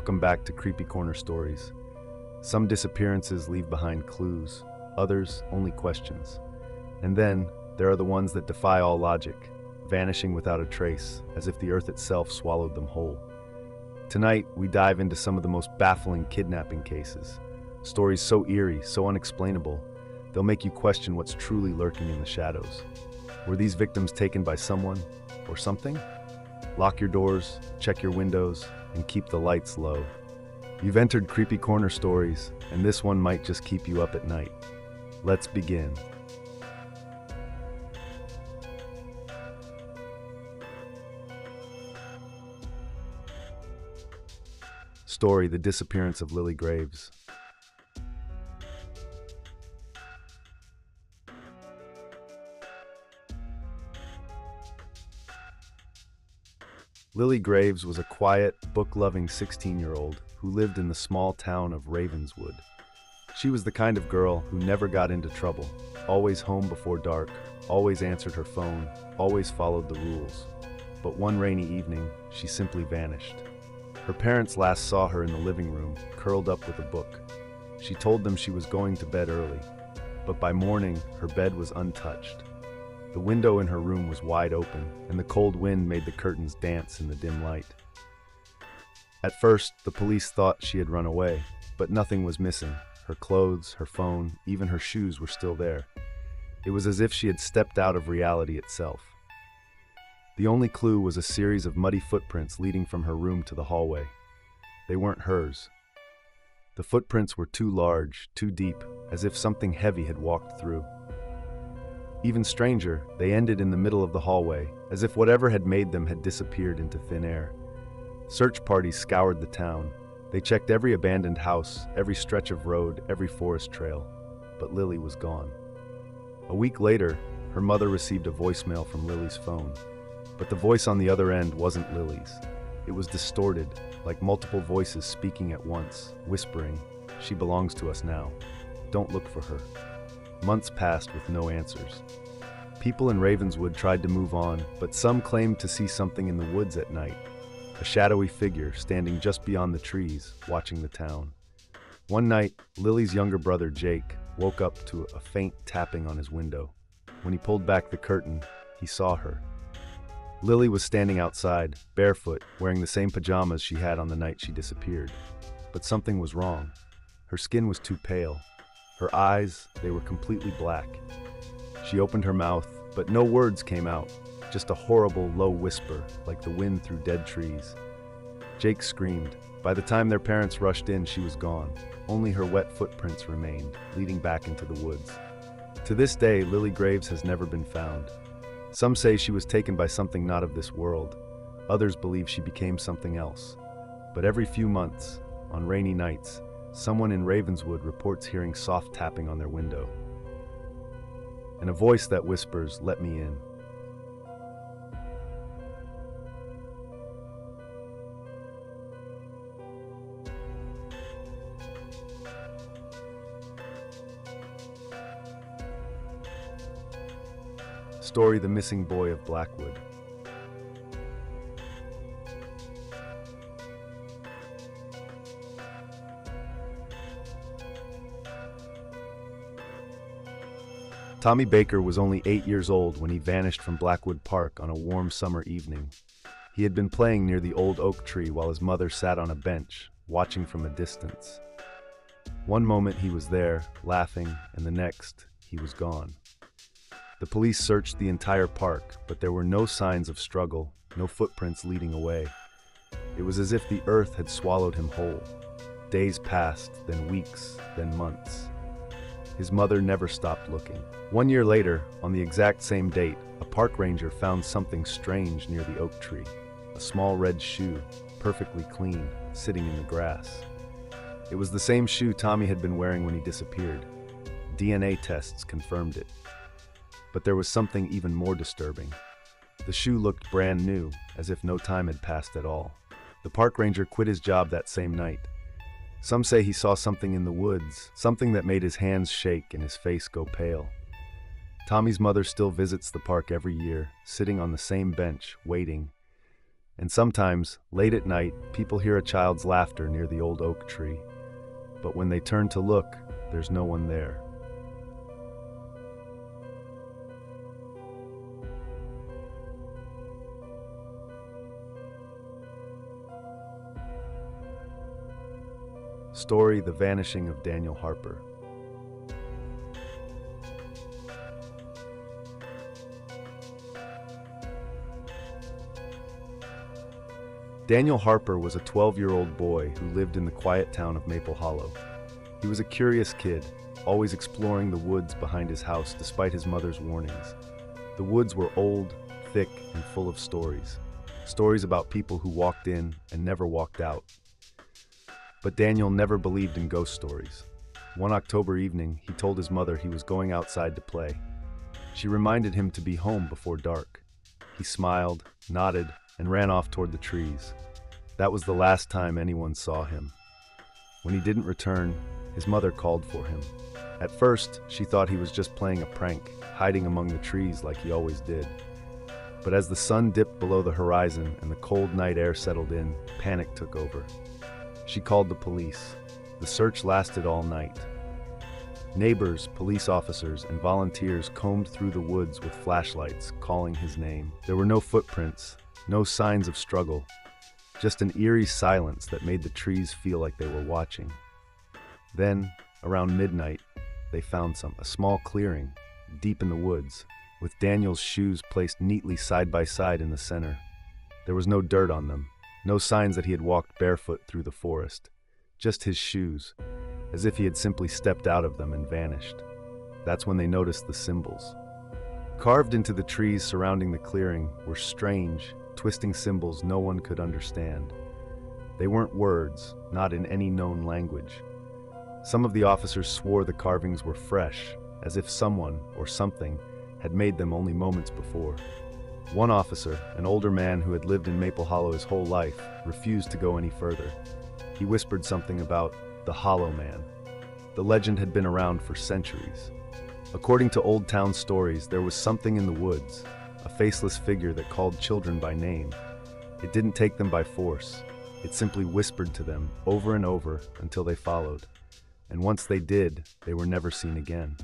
Welcome back to Creepy Corner Stories. Some disappearances leave behind clues, others only questions. And then, there are the ones that defy all logic, vanishing without a trace, as if the earth itself swallowed them whole. Tonight, we dive into some of the most baffling kidnapping cases. Stories so eerie, so unexplainable, they'll make you question what's truly lurking in the shadows. Were these victims taken by someone or something? Lock your doors, check your windows, and keep the lights low. You've entered Creepy Corner Stories, and this one might just keep you up at night. Let's begin. Story: The Disappearance of Lily Graves. Lily Graves was a quiet, book-loving 16-year-old who lived in the small town of Ravenswood. She was the kind of girl who never got into trouble, always home before dark, always answered her phone, always followed the rules. But one rainy evening, she simply vanished. Her parents last saw her in the living room, curled up with a book. She told them she was going to bed early, but by morning, her bed was untouched. The window in her room was wide open, and the cold wind made the curtains dance in the dim light. At first, the police thought she had run away, but nothing was missing. Her clothes, her phone, even her shoes were still there. It was as if she had stepped out of reality itself. The only clue was a series of muddy footprints leading from her room to the hallway. They weren't hers. The footprints were too large, too deep, as if something heavy had walked through. Even stranger, they ended in the middle of the hallway, as if whatever had made them had disappeared into thin air. Search parties scoured the town. They checked every abandoned house, every stretch of road, every forest trail. But Lily was gone. A week later, her mother received a voicemail from Lily's phone. But the voice on the other end wasn't Lily's. It was distorted, like multiple voices speaking at once, whispering, "She belongs to us now. Don't look for her." Months passed with no answers. People in Ravenswood tried to move on, but some claimed to see something in the woods at night, a shadowy figure standing just beyond the trees, watching the town. One night, Lily's younger brother, Jake, woke up to a faint tapping on his window. When he pulled back the curtain, he saw her. Lily was standing outside, barefoot, wearing the same pajamas she had on the night she disappeared. But something was wrong. Her skin was too pale. Her eyes, they were completely black. She opened her mouth, but no words came out, just a horrible, low whisper, like the wind through dead trees. Jake screamed. By the time their parents rushed in, she was gone. Only her wet footprints remained, leading back into the woods. To this day, Lily Graves has never been found. Some say she was taken by something not of this world. Others believe she became something else. But every few months, on rainy nights, someone in Ravenswood reports hearing soft tapping on their window, and a voice that whispers, "Let me in." Story: The Missing Boy of Blackwood. Tommy Baker was only 8 years old when he vanished from Blackwood Park on a warm summer evening. He had been playing near the old oak tree while his mother sat on a bench, watching from a distance. One moment he was there, laughing, and the next, he was gone. The police searched the entire park, but there were no signs of struggle, no footprints leading away. It was as if the earth had swallowed him whole. Days passed, then weeks, then months. His mother never stopped looking. 1 year later, on the exact same date, a park ranger found something strange near the oak tree. A small red shoe, perfectly clean, sitting in the grass. It was the same shoe Tommy had been wearing when he disappeared. DNA tests confirmed it. But there was something even more disturbing. The shoe looked brand new, as if no time had passed at all. The park ranger quit his job that same night. Some say he saw something in the woods, something that made his hands shake and his face go pale. Tommy's mother still visits the park every year, sitting on the same bench, waiting. And sometimes, late at night, people hear a child's laughter near the old oak tree. But when they turn to look, there's no one there. Story: The Vanishing of Daniel Harper. Daniel Harper was a 12-year-old boy who lived in the quiet town of Maple Hollow. He was a curious kid, always exploring the woods behind his house despite his mother's warnings. The woods were old, thick, and full of stories. Stories about people who walked in and never walked out. But Daniel never believed in ghost stories. One October evening, he told his mother he was going outside to play. She reminded him to be home before dark. He smiled, nodded, and ran off toward the trees. That was the last time anyone saw him. When he didn't return, his mother called for him. At first, she thought he was just playing a prank, hiding among the trees like he always did. But as the sun dipped below the horizon and the cold night air settled in, panic took over. She called the police. The search lasted all night. Neighbors, police officers, and volunteers combed through the woods with flashlights, calling his name. There were no footprints, no signs of struggle, just an eerie silence that made the trees feel like they were watching. Then, around midnight, they found a small clearing, deep in the woods, with Daniel's shoes placed neatly side by side in the center. There was no dirt on them, no signs that he had walked barefoot through the forest, just his shoes, as if he had simply stepped out of them and vanished. That's when they noticed the symbols. Carved into the trees surrounding the clearing were strange, twisting symbols no one could understand. They weren't words, not in any known language. Some of the officers swore the carvings were fresh, as if someone or something had made them only moments before. One officer, an older man who had lived in Maple Hollow his whole life, refused to go any further. He whispered something about the Hollow Man. The legend had been around for centuries. According to old town stories, there was something in the woods, a faceless figure that called children by name. It didn't take them by force. It simply whispered to them over and over until they followed. And once they did, they were never seen again.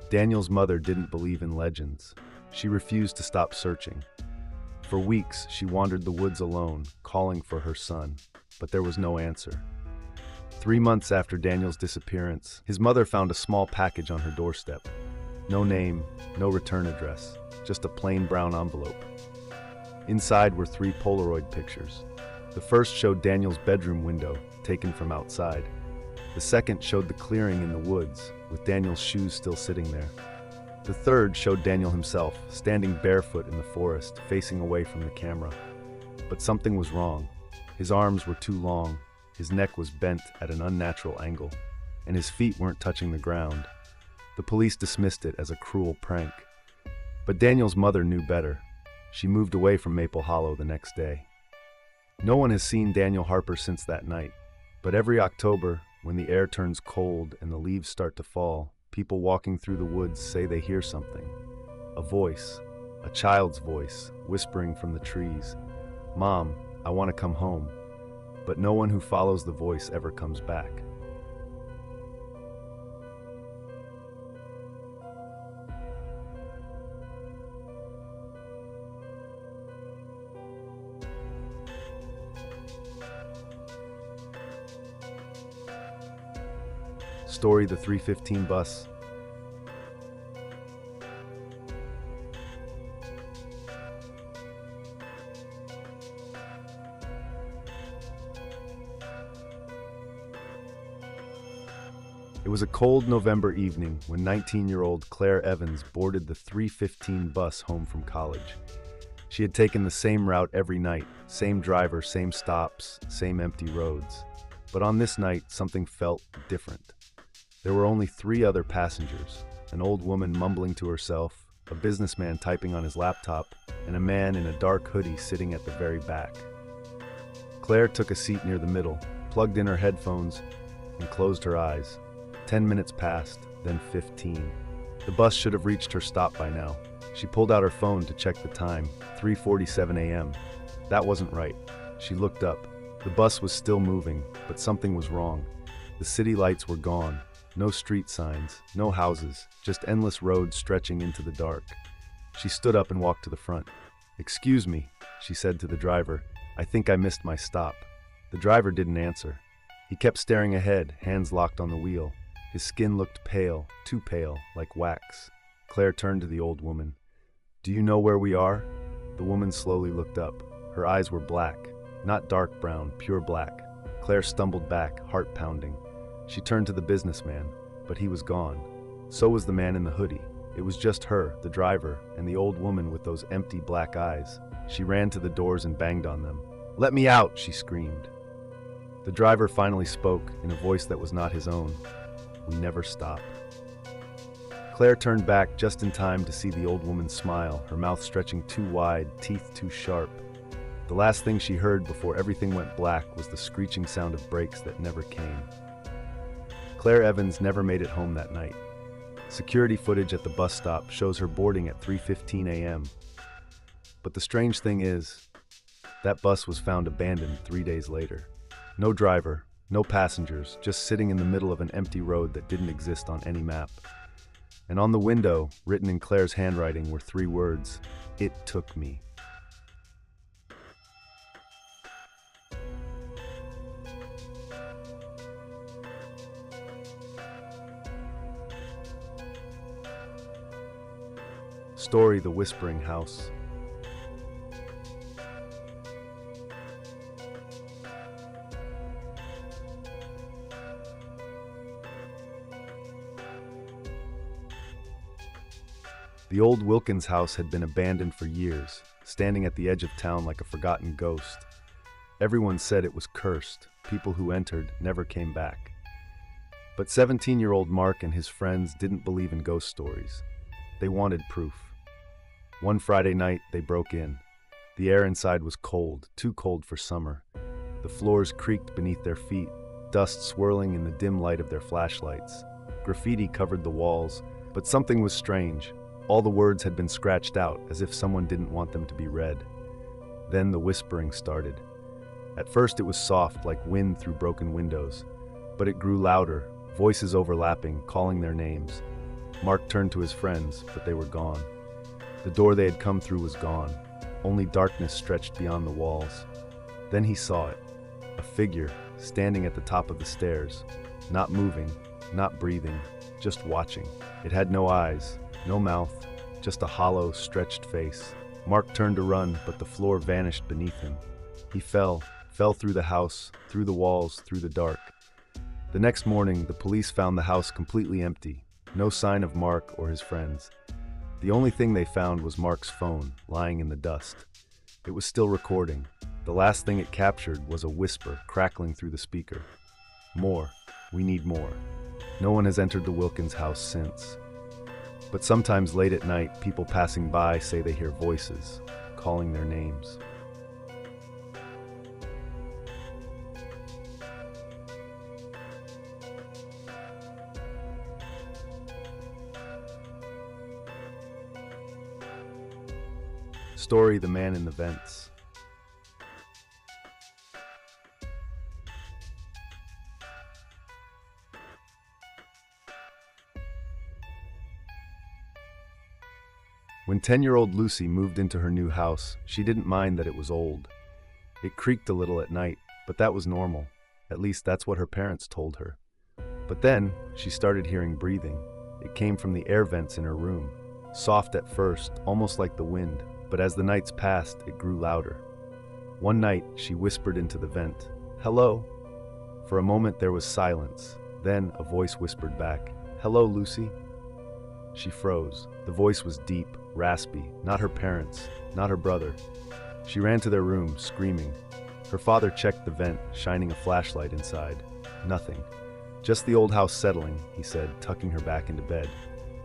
Daniel's mother didn't believe in legends. She refused to stop searching. For weeks, she wandered the woods alone, calling for her son, but there was no answer. 3 months after Daniel's disappearance, his mother found a small package on her doorstep. No name, no return address, just a plain brown envelope. Inside were 3 Polaroid pictures. The first showed Daniel's bedroom window, taken from outside. The second showed the clearing in the woods, with Daniel's shoes still sitting there. The third showed Daniel himself, standing barefoot in the forest, facing away from the camera. But something was wrong. His arms were too long, his neck was bent at an unnatural angle, and his feet weren't touching the ground. The police dismissed it as a cruel prank. But Daniel's mother knew better. She moved away from Maple Hollow the next day. No one has seen Daniel Harper since that night, but every October, when the air turns cold and the leaves start to fall, people walking through the woods say they hear something. A voice, a child's voice, whispering from the trees, "Mom, I want to come home." But no one who follows the voice ever comes back. Story: The 315 Bus. It was a cold November evening when 19-year-old Claire Evans boarded the 315 bus home from college. She had taken the same route every night, same driver, same stops, same empty roads. But on this night, something felt different. There were only 3 other passengers, an old woman mumbling to herself, a businessman typing on his laptop, and a man in a dark hoodie sitting at the very back. Claire took a seat near the middle, plugged in her headphones, and closed her eyes. 10 minutes passed, then 15. The bus should have reached her stop by now. She pulled out her phone to check the time, 3:47 a.m. That wasn't right. She looked up. The bus was still moving, but something was wrong. The city lights were gone. No street signs, no houses, just endless roads stretching into the dark. She stood up and walked to the front. "Excuse me," she said to the driver. "I think I missed my stop." The driver didn't answer. He kept staring ahead, hands locked on the wheel. His skin looked pale, too pale, like wax. Claire turned to the old woman. "Do you know where we are?" The woman slowly looked up. Her eyes were black, not dark brown, pure black. Claire stumbled back, heart pounding. She turned to the businessman, but he was gone. So was the man in the hoodie. It was just her, the driver, and the old woman with those empty black eyes. She ran to the doors and banged on them. "Let me out!" she screamed. The driver finally spoke in a voice that was not his own. "We never stop." Claire turned back just in time to see the old woman smile, her mouth stretching too wide, teeth too sharp. The last thing she heard before everything went black was the screeching sound of brakes that never came. Claire Evans never made it home that night. Security footage at the bus stop shows her boarding at 3:15 a.m. But the strange thing is, that bus was found abandoned 3 days later. No driver, no passengers, just sitting in the middle of an empty road that didn't exist on any map. And on the window, written in Claire's handwriting, were 3 words: "It took me." Story: The Whispering House. The old Wilkins house had been abandoned for years, standing at the edge of town like a forgotten ghost. Everyone said it was cursed. People who entered never came back. But 17-year-old Mark and his friends didn't believe in ghost stories. They wanted proof. One Friday night, they broke in. The air inside was cold, too cold for summer. The floors creaked beneath their feet, dust swirling in the dim light of their flashlights. Graffiti covered the walls, but something was strange. All the words had been scratched out, as if someone didn't want them to be read. Then the whispering started. At first it was soft, like wind through broken windows. But it grew louder, voices overlapping, calling their names. Mark turned to his friends, but they were gone. The door they had come through was gone. Only darkness stretched beyond the walls. Then he saw it. A figure, standing at the top of the stairs. Not moving, not breathing, just watching. It had no eyes, no mouth, just a hollow, stretched face. Mark turned to run, but the floor vanished beneath him. He fell through the house, through the walls, through the dark. The next morning, the police found the house completely empty. No sign of Mark or his friends. The only thing they found was Mark's phone, lying in the dust. It was still recording. The last thing it captured was a whisper crackling through the speaker. "More. We need more." No one has entered the Wilkins house since. But sometimes late at night, people passing by say they hear voices, calling their names. Story: The Man in the Vents. When 10-year-old Lucy moved into her new house, she didn't mind that it was old. It creaked a little at night, but that was normal. At least that's what her parents told her. But then, she started hearing breathing. It came from the air vents in her room. Soft at first, almost like the wind, but as the nights passed, it grew louder. One night, she whispered into the vent, "Hello." For a moment there was silence. Then a voice whispered back, "Hello, Lucy." She froze. The voice was deep, raspy, not her parents, not her brother. She ran to their room, screaming. Her father checked the vent, shining a flashlight inside. Nothing. "Just the old house settling," he said, tucking her back into bed.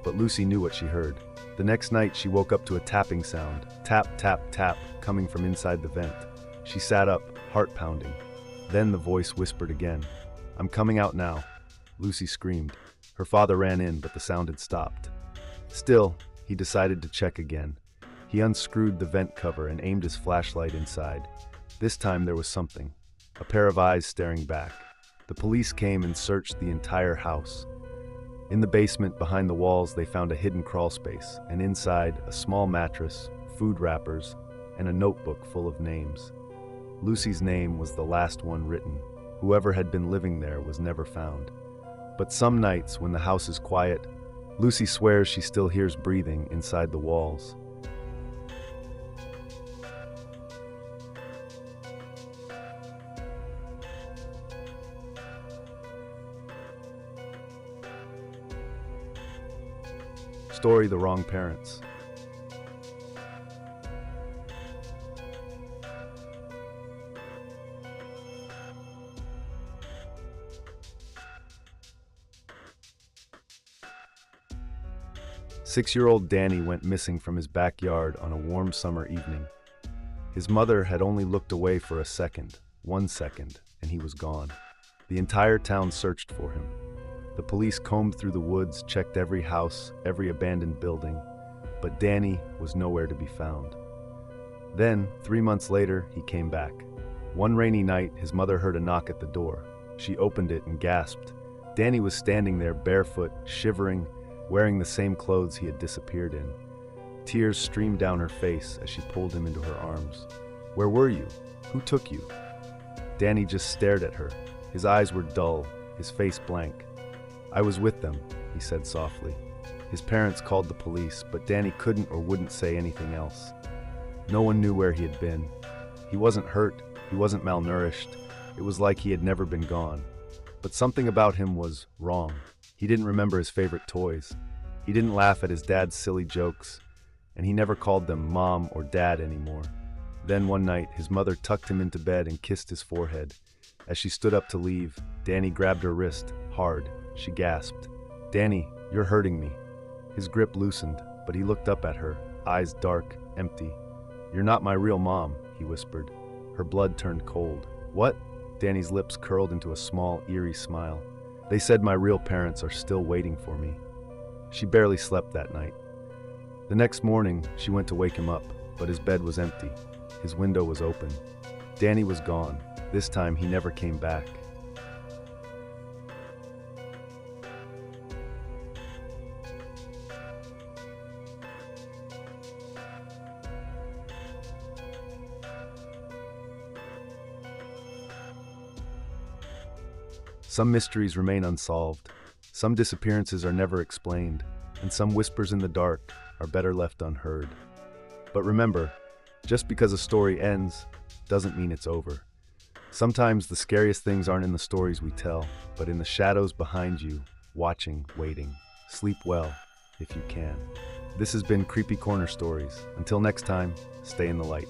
But Lucy knew what she heard. The next night, she woke up to a tapping sound, tap, tap, tap, coming from inside the vent. She sat up, heart pounding. Then the voice whispered again, "I'm coming out now." Lucy screamed. Her father ran in, but the sound had stopped. Still, he decided to check again. He unscrewed the vent cover and aimed his flashlight inside. This time there was something, a pair of eyes staring back. The police came and searched the entire house. In the basement, behind the walls, they found a hidden crawl space, and inside, a small mattress, food wrappers, and a notebook full of names. Lucy's name was the last one written. Whoever had been living there was never found. But some nights, when the house is quiet, Lucy swears she still hears breathing inside the walls. Story: The Wrong Parents. Six-year-old Danny went missing from his backyard on a warm summer evening. His mother had only looked away for a second, 1 second, and he was gone. The entire town searched for him. The police combed through the woods, checked every house, every abandoned building, but Danny was nowhere to be found. Then, 3 months later, he came back. One rainy night, his mother heard a knock at the door. She opened it and gasped. Danny was standing there barefoot, shivering, wearing the same clothes he had disappeared in. Tears streamed down her face as she pulled him into her arms. "Where were you? Who took you?" Danny just stared at her. His eyes were dull, his face blank. "I was with them," he said softly. His parents called the police, but Danny couldn't or wouldn't say anything else. No one knew where he had been. He wasn't hurt, he wasn't malnourished. It was like he had never been gone. But something about him was wrong. He didn't remember his favorite toys. He didn't laugh at his dad's silly jokes, and he never called them Mom or Dad anymore. Then one night, his mother tucked him into bed and kissed his forehead. As she stood up to leave, Danny grabbed her wrist, hard. She gasped, "Danny, you're hurting me." His grip loosened, but he looked up at her, eyes dark, empty. "You're not my real mom," he whispered. Her blood turned cold. "What?" Danny's lips curled into a small, eerie smile. "They said my real parents are still waiting for me." She barely slept that night. The next morning, she went to wake him up, but his bed was empty. His window was open. Danny was gone. This time, he never came back. Some mysteries remain unsolved, some disappearances are never explained, and some whispers in the dark are better left unheard. But remember, just because a story ends doesn't mean it's over. Sometimes the scariest things aren't in the stories we tell, but in the shadows behind you, watching, waiting. Sleep well, if you can. This has been Creepy Corner Stories. Until next time, stay in the light.